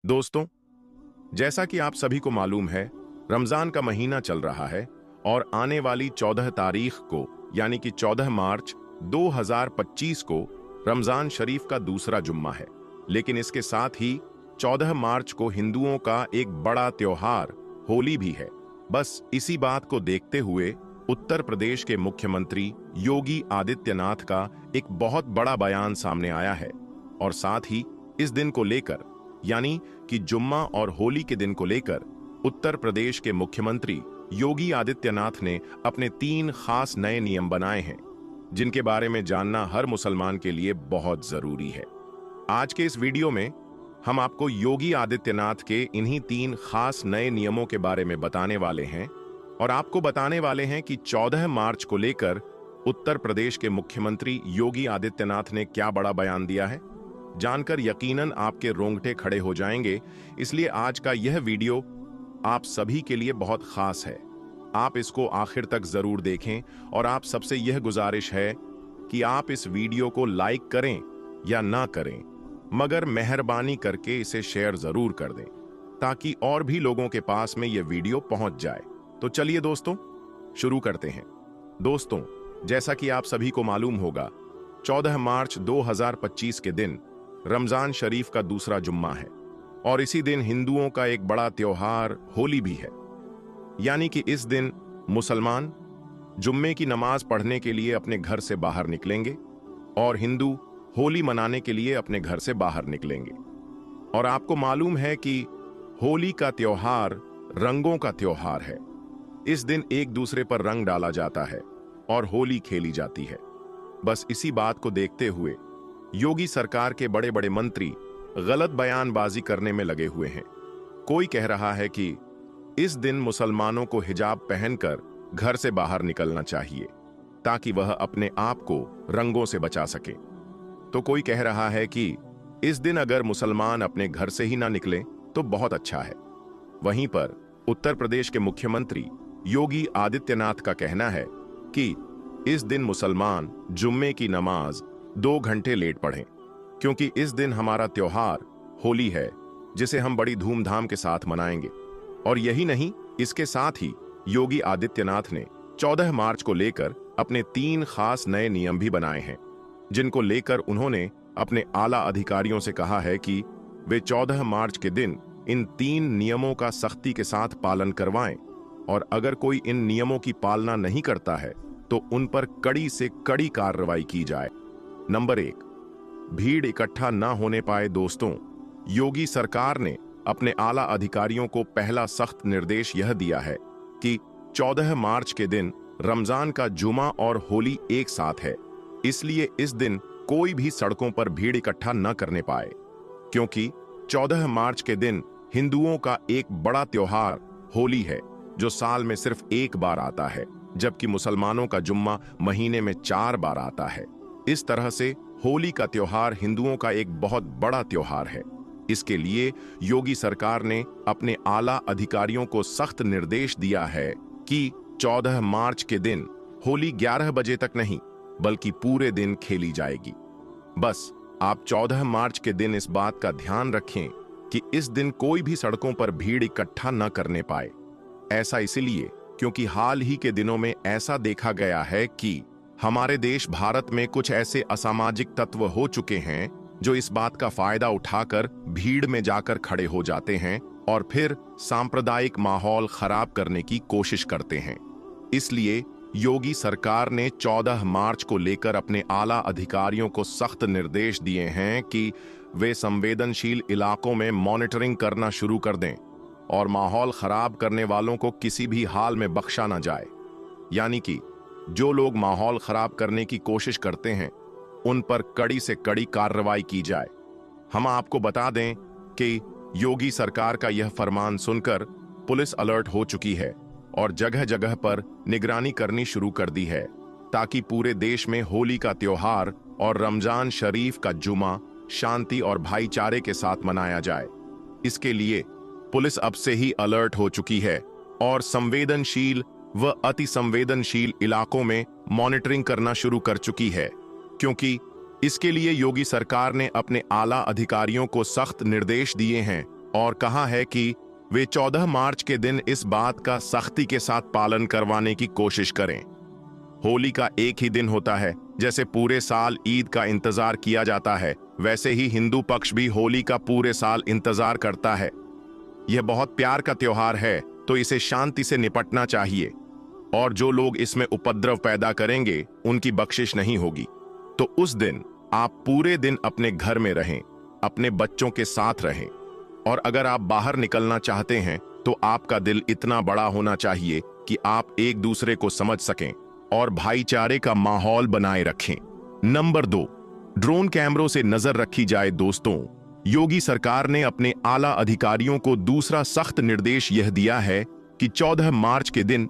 दोस्तों, जैसा कि आप सभी को मालूम है, रमजान का महीना चल रहा है और आने वाली 14 तारीख को यानी कि 14 मार्च 2025 को रमजान शरीफ का दूसरा जुम्मा है। लेकिन इसके साथ ही 14 मार्च को हिंदुओं का एक बड़ा त्योहार होली भी है। बस इसी बात को देखते हुए उत्तर प्रदेश के मुख्यमंत्री योगी आदित्यनाथ का एक बहुत बड़ा बयान सामने आया है और साथ ही इस दिन को लेकर यानी कि जुम्मा और होली के दिन को लेकर उत्तर प्रदेश के मुख्यमंत्री योगी आदित्यनाथ ने अपने 3 खास नए नियम बनाए हैं, जिनके बारे में जानना हर मुसलमान के लिए बहुत जरूरी है। आज के इस वीडियो में हम आपको योगी आदित्यनाथ के इन्हीं 3 खास नए नियमों के बारे में बताने वाले हैं और आपको बताने वाले हैं कि 14 मार्च को लेकर उत्तर प्रदेश के मुख्यमंत्री योगी आदित्यनाथ ने क्या बड़ा बयान दिया है। जानकर यकीनन आपके रोंगटे खड़े हो जाएंगे, इसलिए आज का यह वीडियो आप सभी के लिए बहुत खास है। आप इसको आखिर तक जरूर देखें और आप सबसे यह गुजारिश है कि आप इस वीडियो को लाइक करें या ना करें, मगर मेहरबानी करके इसे शेयर जरूर कर दें ताकि और भी लोगों के पास में यह वीडियो पहुंच जाए। तो चलिए दोस्तों, शुरू करते हैं। दोस्तों, जैसा कि आप सभी को मालूम होगा, 14 मार्च 2025 के दिन रमजान शरीफ का दूसरा जुम्मा है और इसी दिन हिंदुओं का एक बड़ा त्योहार होली भी है। यानी कि इस दिन मुसलमान जुम्मे की नमाज पढ़ने के लिए अपने घर से बाहर निकलेंगे और हिंदू होली मनाने के लिए अपने घर से बाहर निकलेंगे। और आपको मालूम है कि होली का त्योहार रंगों का त्योहार है। इस दिन एक दूसरे पर रंग डाला जाता है और होली खेली जाती है। बस इसी बात को देखते हुए योगी सरकार के बड़े बड़े मंत्री गलत बयानबाजी करने में लगे हुए हैं। कोई कह रहा है कि इस दिन मुसलमानों को हिजाब पहनकर घर से बाहर निकलना चाहिए ताकि वह अपने आप को रंगों से बचा सके। तो कोई कह रहा है कि इस दिन अगर मुसलमान अपने घर से ही ना निकले तो बहुत अच्छा है। वहीं पर उत्तर प्रदेश के मुख्यमंत्री योगी आदित्यनाथ का कहना है कि इस दिन मुसलमान जुम्मे की नमाज 2 घंटे लेट पढ़ें, क्योंकि इस दिन हमारा त्योहार होली है जिसे हम बड़ी धूमधाम के साथ मनाएंगे। और यही नहीं, इसके साथ ही योगी आदित्यनाथ ने 14 मार्च को लेकर अपने 3 खास नए नियम भी बनाए हैं, जिनको लेकर उन्होंने अपने आला अधिकारियों से कहा है कि वे 14 मार्च के दिन इन 3 नियमों का सख्ती के साथ पालन करवाएं और अगर कोई इन नियमों की पालना नहीं करता है तो उन पर कड़ी से कड़ी कार्रवाई की जाए। नंबर 1, भीड़ इकट्ठा ना होने पाए। दोस्तों, योगी सरकार ने अपने आला अधिकारियों को पहला सख्त निर्देश यह दिया है कि 14 मार्च के दिन रमजान का जुमा और होली एक साथ है, इसलिए इस दिन कोई भी सड़कों पर भीड़ इकट्ठा न करने पाए, क्योंकि 14 मार्च के दिन हिंदुओं का एक बड़ा त्योहार होली है जो साल में सिर्फ एक बार आता है, जबकि मुसलमानों का जुम्मा महीने में 4 बार आता है। इस तरह से होली का त्योहार हिंदुओं का एक बहुत बड़ा त्योहार है। इसके लिए योगी सरकार ने अपने आला अधिकारियों को सख्त निर्देश दिया है कि 14 मार्च के दिन होली 11 बजे तक नहीं बल्कि पूरे दिन खेली जाएगी। बस आप 14 मार्च के दिन इस बात का ध्यान रखें कि इस दिन कोई भी सड़कों पर भीड़ इकट्ठा न करने पाए। ऐसा इसलिए क्योंकि हाल ही के दिनों में ऐसा देखा गया है कि हमारे देश भारत में कुछ ऐसे असामाजिक तत्व हो चुके हैं जो इस बात का फायदा उठाकर भीड़ में जाकर खड़े हो जाते हैं और फिर सांप्रदायिक माहौल खराब करने की कोशिश करते हैं। इसलिए योगी सरकार ने 14 मार्च को लेकर अपने आला अधिकारियों को सख्त निर्देश दिए हैं कि वे संवेदनशील इलाकों में मॉनिटरिंग करना शुरू कर दें और माहौल खराब करने वालों को किसी भी हाल में बख्शा ना जाए। यानी कि जो लोग माहौल खराब करने की कोशिश करते हैं उन पर कड़ी से कड़ी कार्रवाई की जाए। हम आपको बता दें कि योगी सरकार का यह फरमान सुनकर पुलिस अलर्ट हो चुकी है और जगह जगह पर निगरानी करनी शुरू कर दी है ताकि पूरे देश में होली का त्योहार और रमजान शरीफ का जुमा शांति और भाईचारे के साथ मनाया जाए। इसके लिए पुलिस अब से ही अलर्ट हो चुकी है और संवेदनशील व अति संवेदनशील इलाकों में मॉनिटरिंग करना शुरू कर चुकी है, क्योंकि इसके लिए योगी सरकार ने अपने आला अधिकारियों को सख्त निर्देश दिए हैं और कहा है कि वे 14 मार्च के दिन इस बात का सख्ती के साथ पालन करवाने की कोशिश करें। होली का एक ही दिन होता है। जैसे पूरे साल ईद का इंतजार किया जाता है, वैसे ही हिंदू पक्ष भी होली का पूरे साल इंतजार करता है। यह बहुत प्यार का त्योहार है, तो इसे शांति से निपटना चाहिए, और जो लोग इसमें उपद्रव पैदा करेंगे उनकी बख्शिश नहीं होगी। तो उस दिन आप पूरे दिन अपने घर में रहें, अपने बच्चों के साथ रहें, और अगर आप बाहर निकलना चाहते हैं तो आपका दिल इतना बड़ा होना चाहिए कि आप एक दूसरे को समझ सकें और भाईचारे का माहौल बनाए रखें। नंबर 2, ड्रोन कैमरों से नजर रखी जाए। दोस्तों, योगी सरकार ने अपने आला अधिकारियों को दूसरा सख्त निर्देश यह दिया है कि 14 मार्च के दिन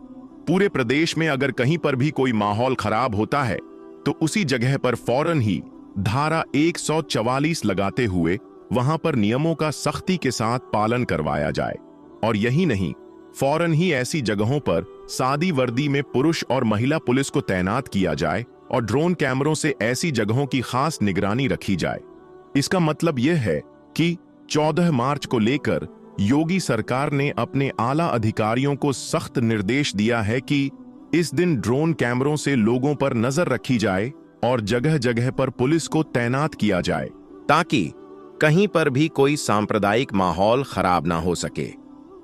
पूरे प्रदेश में अगर कहीं पर भी कोई माहौल खराब होता है तो उसी जगह पर फौरन ही धारा 144 लगाते हुए वहां पर नियमों का सख्ती के साथ पालन करवाया जाए। और यही नहीं, फौरन ही ऐसी जगहों पर सादी वर्दी में पुरुष और महिला पुलिस को तैनात किया जाए और ड्रोन कैमरों से ऐसी जगहों की खास निगरानी रखी जाए। इसका मतलब यह है कि 14 मार्च को लेकर योगी सरकार ने अपने आला अधिकारियों को सख्त निर्देश दिया है कि इस दिन ड्रोन कैमरों से लोगों पर नजर रखी जाए और जगह जगह पर पुलिस को तैनात किया जाए, ताकि कहीं पर भी कोई सांप्रदायिक माहौल खराब ना हो सके।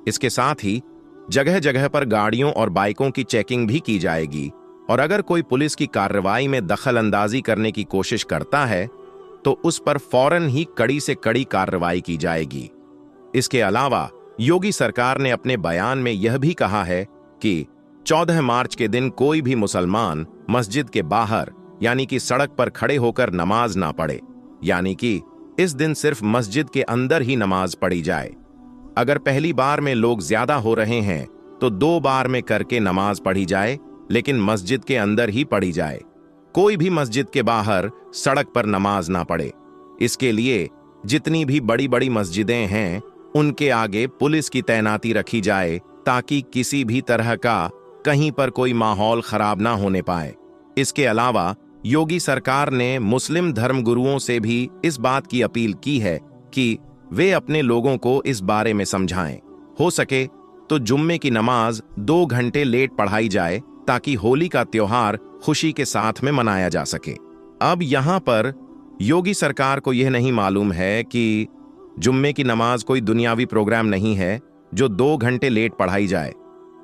इसके साथ ही जगह जगह पर गाड़ियों और बाइकों की चेकिंग भी की जाएगी, और अगर कोई पुलिस की कार्रवाई में दखल अंदाजी करने की कोशिश करता है तो उस पर फौरन ही कड़ी से कड़ी कार्रवाई की जाएगी। इसके अलावा योगी सरकार ने अपने बयान में यह भी कहा है कि 14 मार्च के दिन कोई भी मुसलमान मस्जिद के बाहर यानी कि सड़क पर खड़े होकर नमाज ना पढ़े, यानी कि इस दिन सिर्फ मस्जिद के अंदर ही नमाज पढ़ी जाए। अगर पहली बार में लोग ज्यादा हो रहे हैं तो 2 बार में करके नमाज पढ़ी जाए, लेकिन मस्जिद के अंदर ही पढ़ी जाए। कोई भी मस्जिद के बाहर सड़क पर नमाज ना पढ़े। इसके लिए जितनी भी बड़ी बड़ी मस्जिदें हैं उनके आगे पुलिस की तैनाती रखी जाए, ताकि किसी भी तरह का कहीं पर कोई माहौल खराब ना होने पाए। इसके अलावा योगी सरकार ने मुस्लिम धर्मगुरुओं से भी इस बात की अपील की है कि वे अपने लोगों को इस बारे में समझाएं। हो सके तो जुम्मे की नमाज 2 घंटे लेट पढ़ाई जाए, ताकि होली का त्योहार खुशी के साथ में मनाया जा सके। अब यहाँ पर योगी सरकार को यह नहीं मालूम है कि जुम्मे की नमाज कोई दुनियावी प्रोग्राम नहीं है जो 2 घंटे लेट पढ़ाई जाए।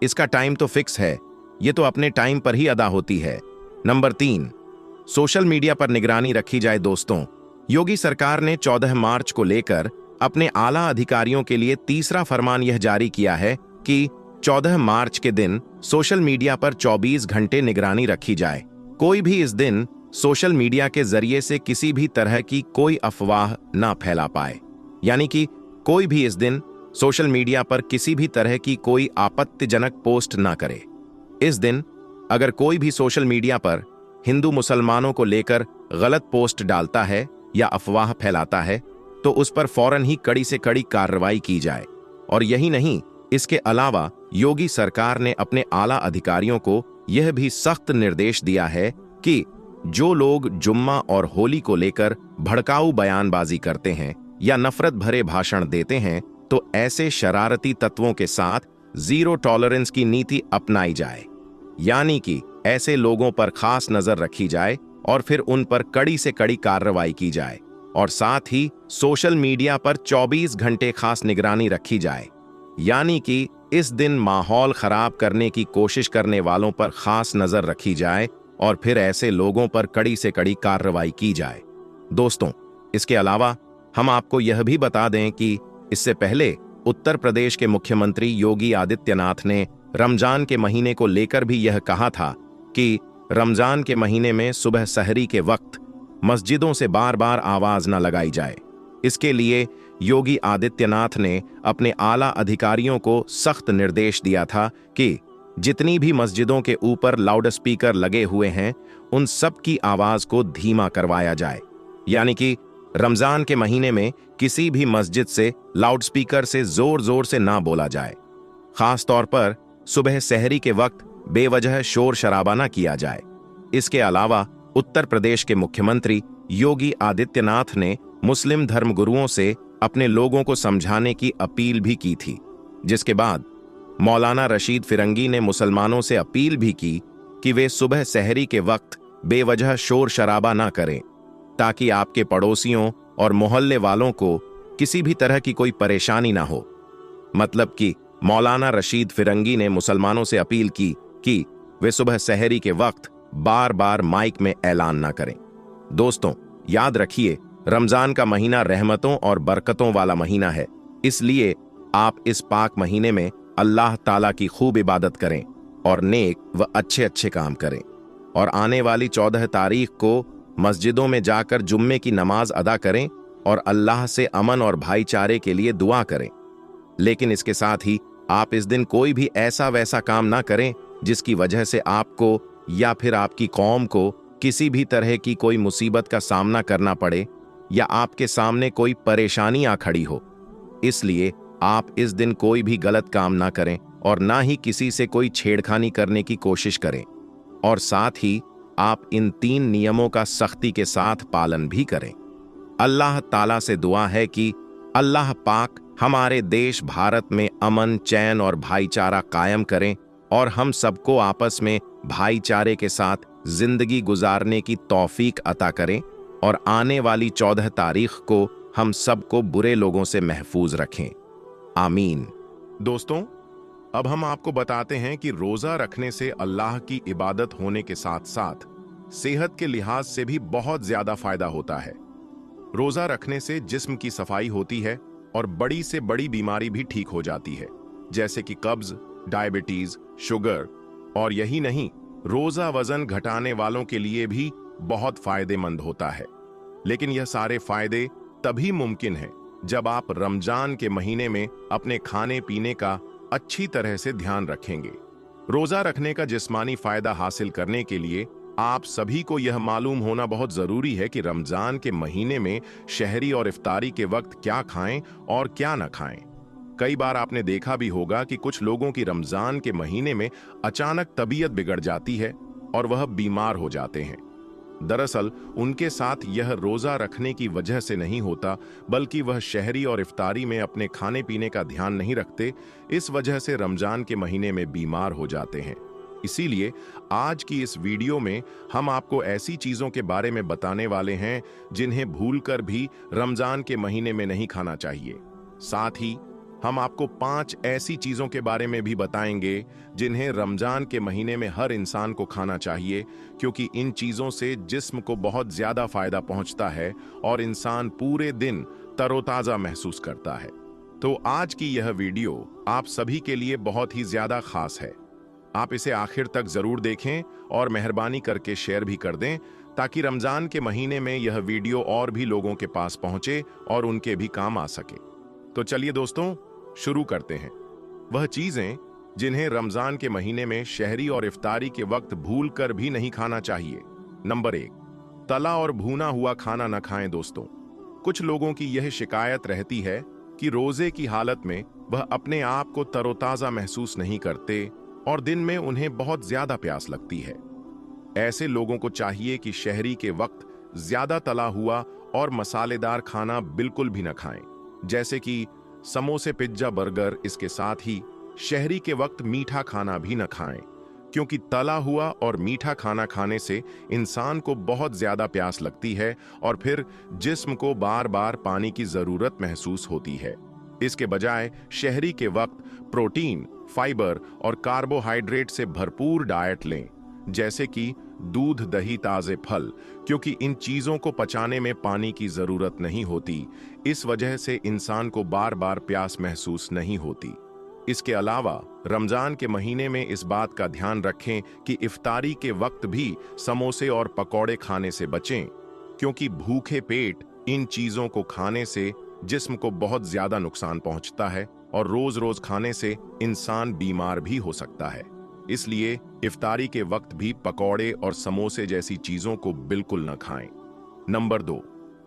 इसका टाइम तो फिक्स है, ये तो अपने टाइम पर ही अदा होती है। नंबर 3, सोशल मीडिया पर निगरानी रखी जाए। दोस्तों, योगी सरकार ने 14 मार्च को लेकर अपने आला अधिकारियों के लिए तीसरा फरमान यह जारी किया है कि 14 मार्च के दिन सोशल मीडिया पर 24 घंटे निगरानी रखी जाए। कोई भी इस दिन सोशल मीडिया के जरिए से किसी भी तरह की कोई अफवाह ना फैला पाए, यानी कि कोई भी इस दिन सोशल मीडिया पर किसी भी तरह की कोई आपत्तिजनक पोस्ट ना करे। इस दिन अगर कोई भी सोशल मीडिया पर हिंदू मुसलमानों को लेकर गलत पोस्ट डालता है या अफवाह फैलाता है तो उस पर फौरन ही कड़ी से कड़ी कार्रवाई की जाए। और यही नहीं, इसके अलावा योगी सरकार ने अपने आला अधिकारियों को यह भी सख्त निर्देश दिया है कि जो लोग जुम्मा और होली को लेकर भड़काऊ बयानबाजी करते हैं या नफरत भरे भाषण देते हैं तो ऐसे शरारती तत्वों के साथ 0 टॉलरेंस की नीति अपनाई जाए, यानी कि ऐसे लोगों पर खास नजर रखी जाए और फिर उन पर कड़ी से कड़ी कार्रवाई की जाए। और साथ ही सोशल मीडिया पर 24 घंटे खास निगरानी रखी जाए, यानी कि इस दिन माहौल खराब करने की कोशिश करने वालों पर खास नजर रखी जाए और फिर ऐसे लोगों पर कड़ी से कड़ी कार्रवाई की जाए। दोस्तों, इसके अलावा हम आपको यह भी बता दें कि इससे पहले उत्तर प्रदेश के मुख्यमंत्री योगी आदित्यनाथ ने रमजान के महीने को लेकर भी यह कहा था कि रमजान के महीने में सुबह सहरी के वक्त मस्जिदों से बार बार आवाज न लगाई जाए। इसके लिए योगी आदित्यनाथ ने अपने आला अधिकारियों को सख्त निर्देश दिया था कि जितनी भी मस्जिदों के ऊपर लाउड स्पीकर लगे हुए हैं उन सब की आवाज को धीमा करवाया जाए, यानी कि रमजान के महीने में किसी भी मस्जिद से लाउड स्पीकर से जोर जोर से ना बोला जाए। खास तौर पर सुबह सहरी के वक्त बेवजह शोर शराबा न किया जाए। इसके अलावा उत्तर प्रदेश के मुख्यमंत्री योगी आदित्यनाथ ने मुस्लिम धर्मगुरुओं से अपने लोगों को समझाने की अपील भी की थी, जिसके बाद मौलाना रशीद फिरंगी ने मुसलमानों से अपील भी की कि वे सुबह सहरी के वक्त बेवजह शोर शराबा ना करें, ताकि आपके पड़ोसियों और मोहल्ले वालों को किसी भी तरह की कोई परेशानी ना हो। मतलब कि मौलाना रशीद फिरंगी ने मुसलमानों से अपील की कि वे सुबह सहरी के वक्त बार बार माइक में ऐलान ना करें। दोस्तों, याद रखिए, रमजान का महीना रहमतों और बरकतों वाला महीना है, इसलिए आप इस पाक महीने में अल्लाह ताला की खूब इबादत करें और नेक व अच्छे अच्छे काम करें। और आने वाली 14 तारीख को मस्जिदों में जाकर जुम्मे की नमाज अदा करें और अल्लाह से अमन और भाईचारे के लिए दुआ करें। लेकिन इसके साथ ही आप इस दिन कोई भी ऐसा वैसा काम ना करें जिसकी वजह से आपको या फिर आपकी कौम को किसी भी तरह की कोई मुसीबत का सामना करना पड़े या आपके सामने कोई परेशानी आ खड़ी हो। इसलिए आप इस दिन कोई भी गलत काम ना करें और ना ही किसी से कोई छेड़खानी करने की कोशिश करें। और साथ ही आप इन 3 नियमों का सख्ती के साथ पालन भी करें। अल्लाह ताला से दुआ है कि अल्लाह पाक हमारे देश भारत में अमन, चैन और भाईचारा कायम करें और हम सबको आपस में भाईचारे के साथ जिंदगी गुजारने की तौफीक अता करें और आने वाली 14 तारीख को हम सबको बुरे लोगों से महफूज रखें। आमीन। दोस्तों, अब हम आपको बताते हैं कि रोजा रखने से अल्लाह की इबादत होने के साथ साथ सेहत के लिहाज से भी बहुत ज्यादा फायदा होता है। रोजा रखने से जिस्म की सफाई होती है और बड़ी से बड़ी बीमारी भी ठीक हो जाती है, जैसे कि कब्ज, डायबिटीज, शुगर। और यही नहीं, रोजा वजन घटाने वालों के लिए भी बहुत फायदेमंद होता है। लेकिन यह सारे फायदे तभी मुमकिन हैं जब आप रमजान के महीने में अपने खाने पीने का अच्छी तरह से ध्यान रखेंगे। रोजा रखने का जिस्मानी फायदा हासिल करने के लिए आप सभी को यह मालूम होना बहुत जरूरी है कि रमजान के महीने में शहरी और इफ्तारी के वक्त क्या खाएं और क्या न खाएं। कई बार आपने देखा भी होगा कि कुछ लोगों की रमजान के महीने में अचानक तबीयत बिगड़ जाती है और वह बीमार हो जाते हैं। दरअसल उनके साथ यह रोजा रखने की वजह से नहीं होता, बल्कि वह शहरी और इफ्तारी में अपने खाने पीने का ध्यान नहीं रखते। इस वजह से रमजान के महीने में बीमार हो जाते हैं। इसीलिए आज की इस वीडियो में हम आपको ऐसी चीजों के बारे में बताने वाले हैं जिन्हें भूलकर भी रमजान के महीने में नहीं खाना चाहिए। साथ ही हम आपको 5 ऐसी चीजों के बारे में भी बताएंगे जिन्हें रमजान के महीने में हर इंसान को खाना चाहिए, क्योंकि इन चीजों से जिस्म को बहुत ज्यादा फायदा पहुंचता है और इंसान पूरे दिन तरोताजा महसूस करता है। तो आज की यह वीडियो आप सभी के लिए बहुत ही ज्यादा खास है। आप इसे आखिर तक जरूर देखें और मेहरबानी करके शेयर भी कर दें, ताकि रमजान के महीने में यह वीडियो और भी लोगों के पास पहुंचे और उनके भी काम आ सके। तो चलिए दोस्तों, शुरू करते हैं। वह चीजें जिन्हें रमजान के महीने में शहरी और इफ्तारी के वक्त भूल कर भी नहीं खाना चाहिए। नंबर 1, तला और भुना हुआ खाना न खाएं। दोस्तों, कुछ लोगों की यह शिकायत रहती है कि रोजे की हालत में वह अपने आप को तरोताजा महसूस नहीं करते और दिन में उन्हें बहुत ज्यादा प्यास लगती है। ऐसे लोगों को चाहिए कि शहरी के वक्त ज्यादा तला हुआ और मसालेदार खाना बिल्कुल भी न खाएं, जैसे कि समोसे, पिज्जा, बर्गर। इसके साथ ही शहरी के वक्त मीठा खाना भी न खाएं, क्योंकि तला हुआ और मीठा खाना खाने से इंसान को बहुत ज्यादा प्यास लगती है और फिर जिस्म को बार बार पानी की जरूरत महसूस होती है। इसके बजाय शहरी के वक्त प्रोटीन, फाइबर और कार्बोहाइड्रेट से भरपूर डाइट लें, जैसे कि दूध, दही, ताजे फल, क्योंकि इन चीजों को पचाने में पानी की जरूरत नहीं होती। इस वजह से इंसान को बार बार प्यास महसूस नहीं होती। इसके अलावा रमजान के महीने में इस बात का ध्यान रखें कि इफ्तारी के वक्त भी समोसे और पकौड़े खाने से बचें, क्योंकि भूखे पेट इन चीजों को खाने से जिस्म को बहुत ज्यादा नुकसान पहुंचता है और रोज रोज खाने से इंसान बीमार भी हो सकता है। इसलिए इफ्तारी के वक्त भी पकौड़े और समोसे जैसी चीजों को बिल्कुल न खाएं। नंबर 2,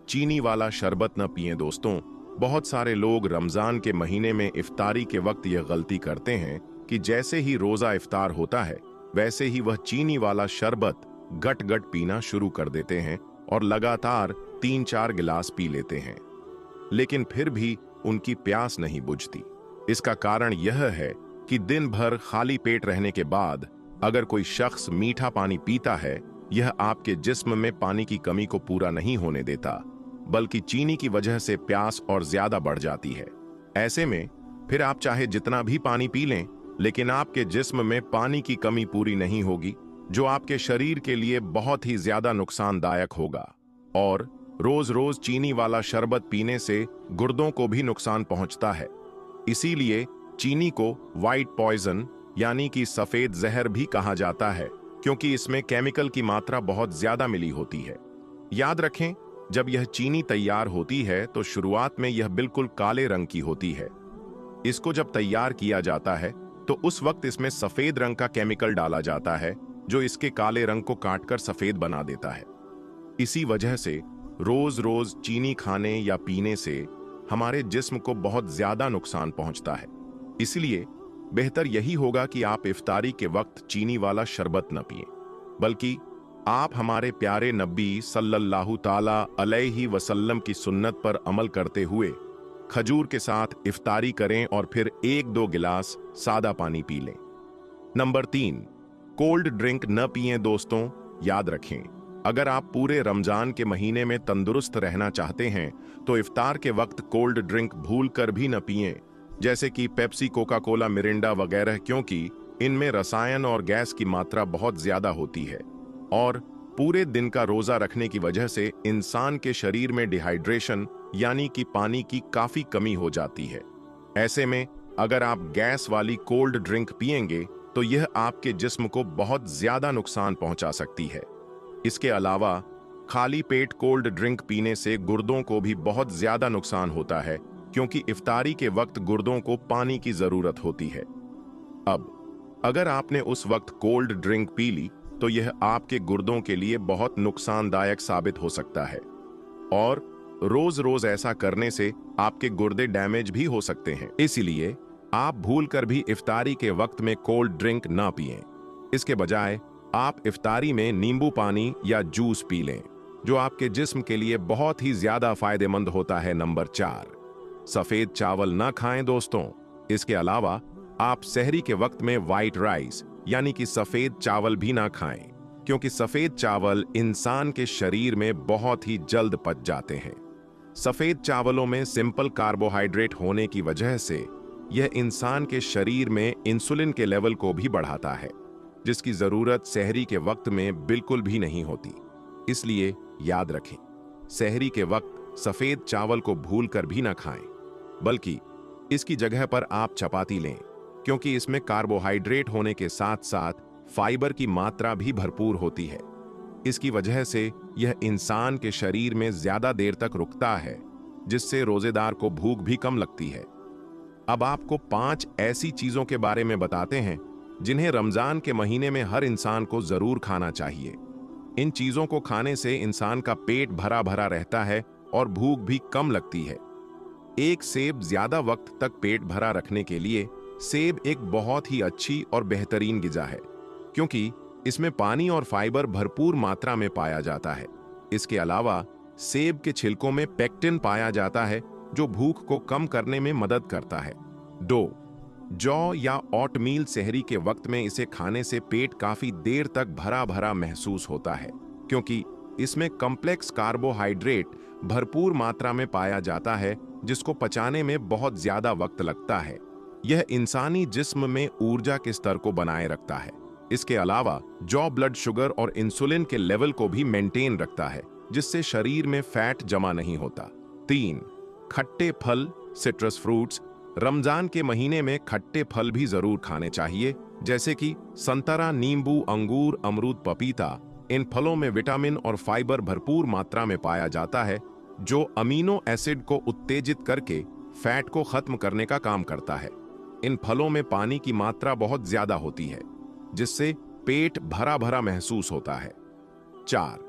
चीनी वाला शरबत न पिएं। दोस्तों, बहुत सारे लोग रमजान के महीने में इफ्तारी के वक्त यह गलती करते हैं कि जैसे ही रोजा इफ्तार होता है, वैसे ही वह चीनी वाला शरबत गट गट पीना शुरू कर देते हैं और लगातार 3-4 गिलास पी लेते हैं। लेकिन फिर भी उनकी प्यास नहीं बुझती। इसका कारण यह है कि दिन भर खाली पेट रहने के बाद अगर कोई शख्स मीठा पानी पीता है, यह आपके जिस्म में पानी की कमी को पूरा नहीं होने देता, बल्कि चीनी की वजह से प्यास और ज्यादा बढ़ जाती है। ऐसे में फिर आप चाहे जितना भी पानी पी लें, लेकिन आपके जिस्म में पानी की कमी पूरी नहीं होगी, जो आपके शरीर के लिए बहुत ही ज्यादा नुकसानदायक होगा। और रोज रोज चीनी वाला शरबत पीने से गुर्दों को भी नुकसान पहुंचता है। इसीलिए चीनी को व्हाइट पॉइजन यानी कि सफेद जहर भी कहा जाता है, क्योंकि इसमें केमिकल की मात्रा बहुत ज्यादा मिली होती है। याद रखें, जब यह चीनी तैयार होती है तो शुरुआत में यह बिल्कुल काले रंग की होती है। इसको जब तैयार किया जाता है तो उस वक्त इसमें सफेद रंग का केमिकल डाला जाता है, जो इसके काले रंग को काटकर सफेद बना देता है। इसी वजह से रोज रोज चीनी खाने या पीने से हमारे जिस्म को बहुत ज्यादा नुकसान पहुंचता है। इसलिए बेहतर यही होगा कि आप इफ्तारी के वक्त चीनी वाला शरबत न पिएं, बल्कि आप हमारे प्यारे नबी सल्लल्लाहु ताला अलैहि वसल्लम की सुन्नत पर अमल करते हुए खजूर के साथ इफ्तारी करें और फिर 1-2 गिलास सादा पानी पी लें। नंबर 3, कोल्ड ड्रिंक न पिएं। दोस्तों, याद रखें, अगर आप पूरे रमजान के महीने में तंदुरुस्त रहना चाहते हैं तो इफ्तार के वक्त कोल्ड ड्रिंक भूल कर भी न पिएं, जैसे कि पेप्सी, कोका कोला, मिरिंडा वगैरह, क्योंकि इनमें रसायन और गैस की मात्रा बहुत ज्यादा होती है और पूरे दिन का रोजा रखने की वजह से इंसान के शरीर में डिहाइड्रेशन यानी कि पानी की काफी कमी हो जाती है। ऐसे में अगर आप गैस वाली कोल्ड ड्रिंक पिएंगे तो यह आपके जिस्म को बहुत ज्यादा नुकसान पहुंचा सकती है। इसके अलावा खाली पेट कोल्ड ड्रिंक पीने से गुर्दों को भी बहुत ज्यादा नुकसान होता है, क्योंकि इफ्तारी के वक्त गुर्दों को पानी की जरूरत होती है। अब अगर आपने उस वक्त कोल्ड ड्रिंक पी ली तो यह आपके गुर्दों के लिए बहुत नुकसानदायक साबित हो सकता है और रोज रोज ऐसा करने से आपके गुर्दे डैमेज भी हो सकते हैं। इसलिए आप भूलकर भी इफ्तारी के वक्त में कोल्ड ड्रिंक ना पिएं। इसके बजाय आप इफ्तारी में नींबू पानी या जूस पी लें, जो आपके जिस्म के लिए बहुत ही ज्यादा फायदेमंद होता है। नंबर 4, सफेद चावल ना खाएं। दोस्तों, इसके अलावा आप सहरी के वक्त में व्हाइट राइस यानी कि सफेद चावल भी ना खाएं, क्योंकि सफेद चावल इंसान के शरीर में बहुत ही जल्द पच जाते हैं। सफेद चावलों में सिंपल कार्बोहाइड्रेट होने की वजह से यह इंसान के शरीर में इंसुलिन के लेवल को भी बढ़ाता है, जिसकी जरूरत सहरी के वक्त में बिल्कुल भी नहीं होती। इसलिए याद रखें, सहरी के वक्त सफेद चावल को भूलकर भी ना खाएं, बल्कि इसकी जगह पर आप चपाती लें, क्योंकि इसमें कार्बोहाइड्रेट होने के साथ साथ फाइबर की मात्रा भी भरपूर होती है। इसकी वजह से यह इंसान के शरीर में ज्यादा देर तक रुकता है, जिससे रोजेदार को भूख भी कम लगती है। अब आपको 5 ऐसी चीजों के बारे में बताते हैं जिन्हें रमजान के महीने में हर इंसान को जरूर खाना चाहिए। इन चीजों को खाने से इंसान का पेट भरा भरा रहता है और भूख भी कम लगती है। एक सेब ज्यादा वक्त तक पेट भरा रखने के लिए सेब एक बहुत ही अच्छी और बेहतरीन गिजा है, क्योंकि इसमें पानी और फाइबर भरपूर मात्रा में पाया जाता है। इसके अलावा सेब के छिलकों में पेक्टिन पाया जाता है, जो भूख को कम करने में मदद करता है। 2, जौ या ओटमील सहरी के वक्त में इसे खाने से पेट काफी देर तक भरा भरा महसूस होता है, क्योंकि इसमें कॉम्प्लेक्स कार्बोहाइड्रेट भरपूर मात्रा में पाया जाता है, जिसको पचाने में बहुत ज्यादा वक्त लगता है। यह इंसानी जिस्म में ऊर्जा के स्तर को बनाए रखता है। इसके अलावा जौ ब्लड शुगर और इंसुलिन के लेवल को भी मेंटेन रखता है, जिससे शरीर में फैट जमा नहीं होता। 3, खट्टे फल, सिट्रस फ्रूट्स। रमजान के महीने में खट्टे फल भी जरूर खाने चाहिए, जैसे कि संतरा, नींबू, अंगूर, अमरूद, पपीता। इन फलों में विटामिन और फाइबर भरपूर मात्रा में पाया जाता है, जो अमीनो एसिड को उत्तेजित करके फैट को खत्म करने का काम करता है। इन फलों में पानी की मात्रा बहुत ज्यादा होती है, जिससे पेट भरा भरा महसूस होता है। 4,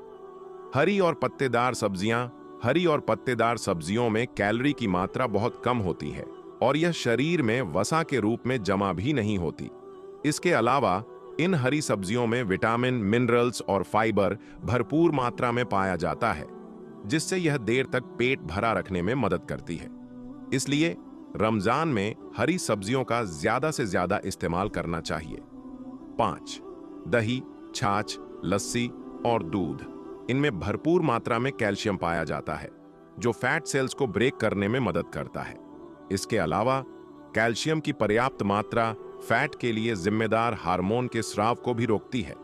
हरी और पत्तेदार सब्जियां। हरी और पत्तेदार सब्जियों में कैलोरी की मात्रा बहुत कम होती है और यह शरीर में वसा के रूप में जमा भी नहीं होती। इसके अलावा इन हरी सब्जियों में विटामिन, मिनरल्स और फाइबर भरपूर मात्रा में पाया जाता है। जिससे यह देर तक पेट भरा रखने में मदद करती है। इसलिए रमजान में हरी सब्जियों का ज्यादा से ज्यादा इस्तेमाल करना चाहिए। 5. दही, छाछ, लस्सी और दूध। इनमें भरपूर मात्रा में कैल्शियम पाया जाता है, जो फैट सेल्स को ब्रेक करने में मदद करता है। इसके अलावा कैल्शियम की पर्याप्त मात्रा फैट के लिए जिम्मेदार हार्मोन के स्राव को भी रोकती है।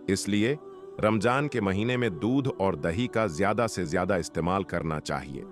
इसलिए रमजान के महीने में दूध और दही का ज्यादा से ज्यादा इस्तेमाल करना चाहिए।